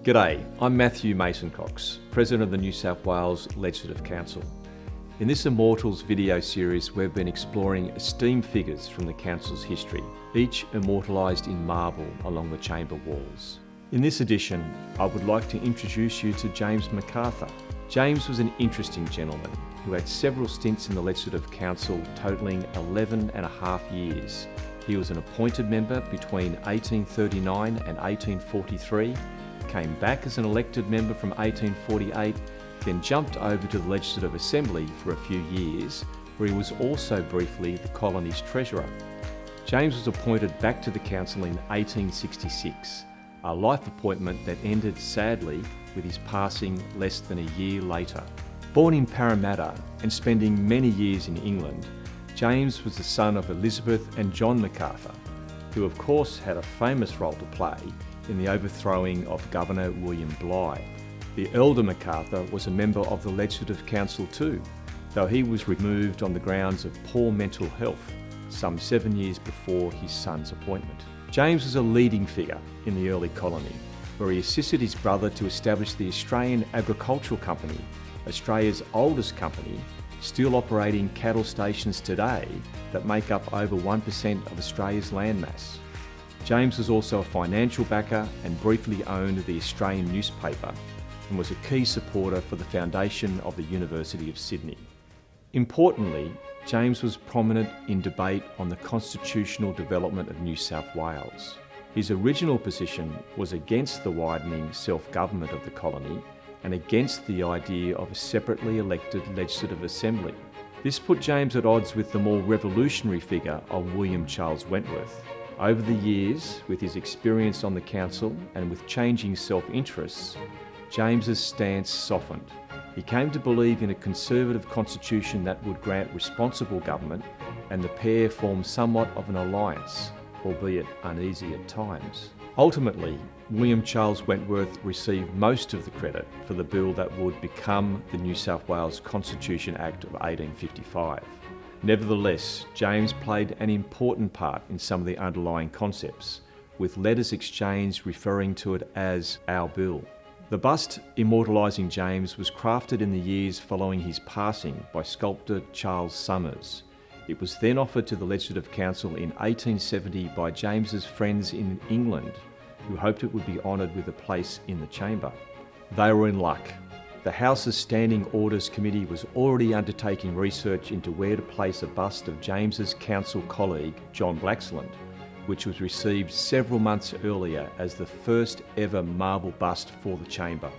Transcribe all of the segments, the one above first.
G'day, I'm Matthew Mason-Cox, President of the New South Wales Legislative Council. In this Immortals video series, we've been exploring esteemed figures from the Council's history, each immortalised in marble along the chamber walls. In this edition, I would like to introduce you to James Macarthur. James was an interesting gentleman who had several stints in the Legislative Council totalling 11 and a half years. He was an appointed member between 1839 and 1843, came back as an elected member from 1848, then jumped over to the Legislative Assembly for a few years, where he was also briefly the colony's treasurer. James was appointed back to the council in 1866, a life appointment that ended sadly with his passing less than a year later. Born in Parramatta and spending many years in England, James was the son of Elizabeth and John Macarthur, who of course had a famous role to play in the overthrowing of Governor William Bligh. The elder Macarthur was a member of the Legislative Council too, though he was removed on the grounds of poor mental health some 7 years before his son's appointment. James was a leading figure in the early colony, where he assisted his brother to establish the Australian Agricultural Company, Australia's oldest company, still operating cattle stations today that make up over 1% of Australia's landmass. James was also a financial backer and briefly owned the Australian newspaper and was a key supporter for the foundation of the University of Sydney. Importantly, James was prominent in debate on the constitutional development of New South Wales. His original position was against the widening self-government of the colony and against the idea of a separately elected Legislative Assembly. This put James at odds with the more revolutionary figure of William Charles Wentworth. Over the years, with his experience on the council and with changing self-interests, James's stance softened. He came to believe in a conservative constitution that would grant responsible government, and the pair formed somewhat of an alliance, albeit uneasy at times. Ultimately, William Charles Wentworth received most of the credit for the bill that would become the New South Wales Constitution Act of 1855. Nevertheless, James played an important part in some of the underlying concepts, with letters exchanged referring to it as our bill. The bust immortalising James was crafted in the years following his passing by sculptor Charles Summers. It was then offered to the Legislative Council in 1870 by James's friends in England, who hoped it would be honoured with a place in the chamber. They were in luck. The House's Standing Orders Committee was already undertaking research into where to place a bust of James's council colleague, John Blaxland, which was received several months earlier as the first ever marble bust for the chamber.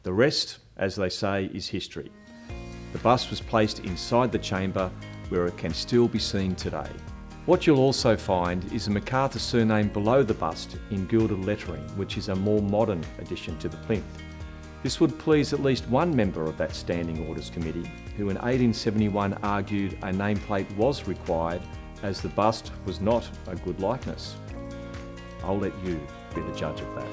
The rest, as they say, is history. The bust was placed inside the chamber, where it can still be seen today. What you'll also find is a Macarthur surname below the bust in gilded lettering, which is a more modern addition to the plinth. This would please at least one member of that Standing Orders Committee, who in 1871 argued a nameplate was required as the bust was not a good likeness. I'll let you be the judge of that.